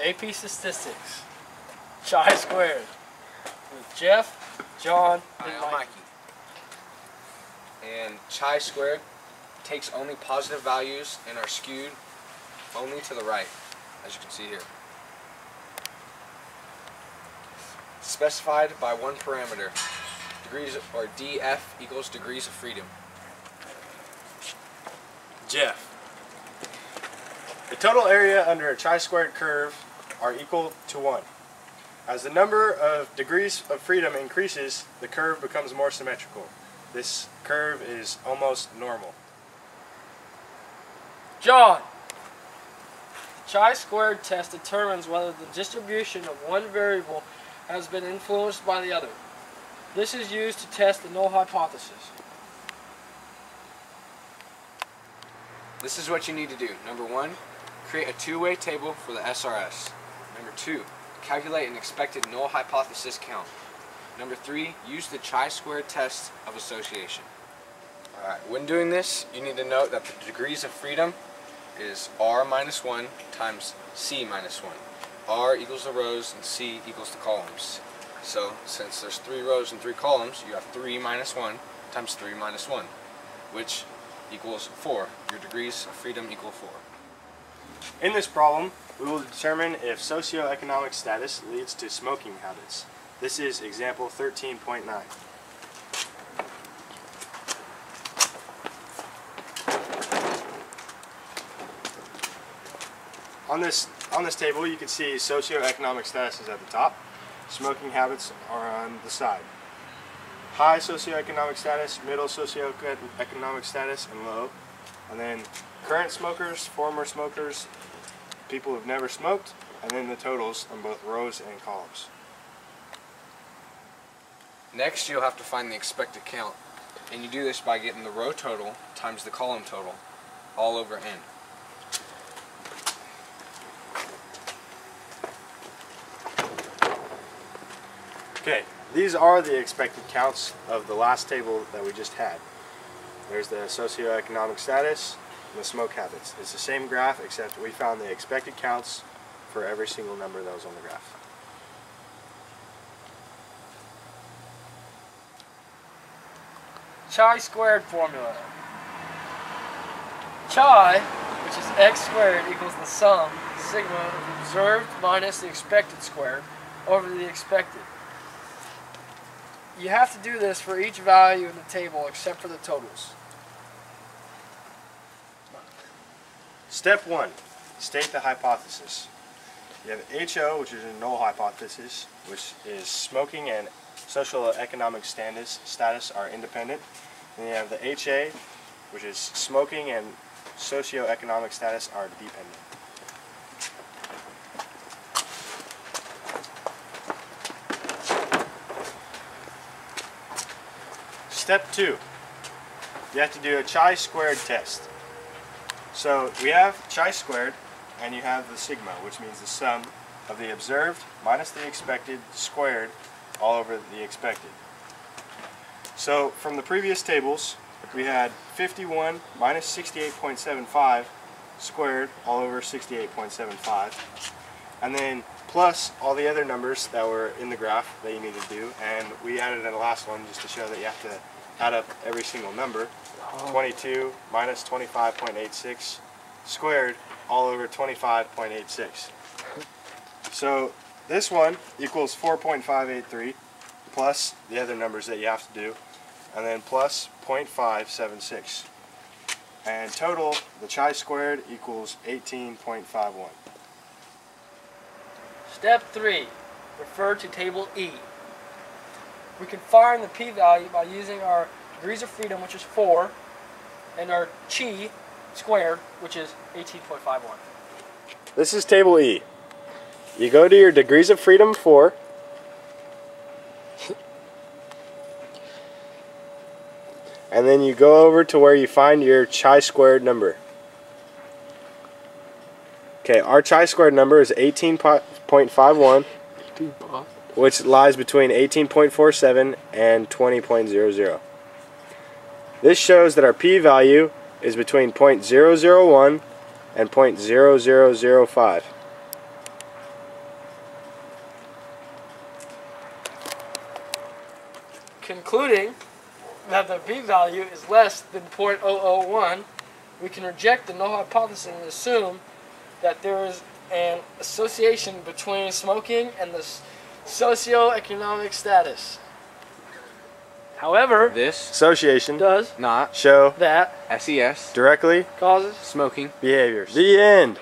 AP Statistics, chi-squared, with Jeff, John, and Mikey. And chi-squared takes only positive values and are skewed only to the right, as you can see here. Specified by one parameter, degrees, or df equals degrees of freedom. Jeff. The total area under a chi-squared curve are equal to 1. As the number of degrees of freedom increases, the curve becomes more symmetrical. This curve is almost normal. John. Chi-squared test determines whether the distribution of one variable has been influenced by the other. This is used to test the null hypothesis. This is what you need to do. Number 1, create a two-way table for the SRS. Number 2, calculate an expected null hypothesis count. Number 3, use the chi-squared test of association. Alright, when doing this, you need to note that the degrees of freedom is r minus 1 times c minus 1. R equals the rows and c equals the columns. So, since there's 3 rows and 3 columns, you have 3 minus 1 times 3 minus 1, which equals 4. Your degrees of freedom equal 4. In this problem, we will determine if socioeconomic status leads to smoking habits. This is example 13.9. On this table, you can see socioeconomic status is at the top. Smoking habits are on the side. High socioeconomic status, middle socioeconomic status, and low. And then current smokers, former smokers, people who've never smoked, and then the totals on both rows and columns. Next, you'll have to find the expected count. And you do this by getting the row total times the column total all over n. Okay, these are the expected counts of the last table that we just had. There's the socioeconomic status and the smoke habits. It's the same graph, except we found the expected counts for every single number that was on the graph. Chi-squared formula. Chi, which is x squared, equals the sum, sigma, of the observed minus the expected squared over the expected. You have to do this for each value in the table except for the totals. Step 1. State the hypothesis. You have HO, which is a null hypothesis, which is smoking and socioeconomic status are independent. Then you have the HA, which is smoking and socioeconomic status are dependent. Step 2. You have to do a chi-squared test. So we have chi-squared, and you have the sigma, which means the sum of the observed minus the expected squared all over the expected. So from the previous tables, we had 51 minus 68.75 squared all over 68.75, and then plus all the other numbers that were in the graph that you need to do, and we added in the last one just to show that you have to add up every single number. 22 minus 25.86 squared all over 25.86. So this one equals 4.583 plus the other numbers that you have to do, and then plus 0.576. And total, the chi-squared equals 18.51. Step 3. Refer to table E. We can find the p-value by using our degrees of freedom, which is 4, and our chi squared, which is 18.51. This is table E. You go to your degrees of freedom 4, and then you go over to where you find your chi-squared number. Okay, our chi-squared number is 18.51, which lies between 18.47 and 20.00. This shows that our p-value is between 0.001 and 0.0005. concluding that the p-value is less than 0.001, we can reject the null hypothesis and assume that there is an association between smoking and the socioeconomic status. However, This Association does not show that SES directly causes smoking behaviors. The end.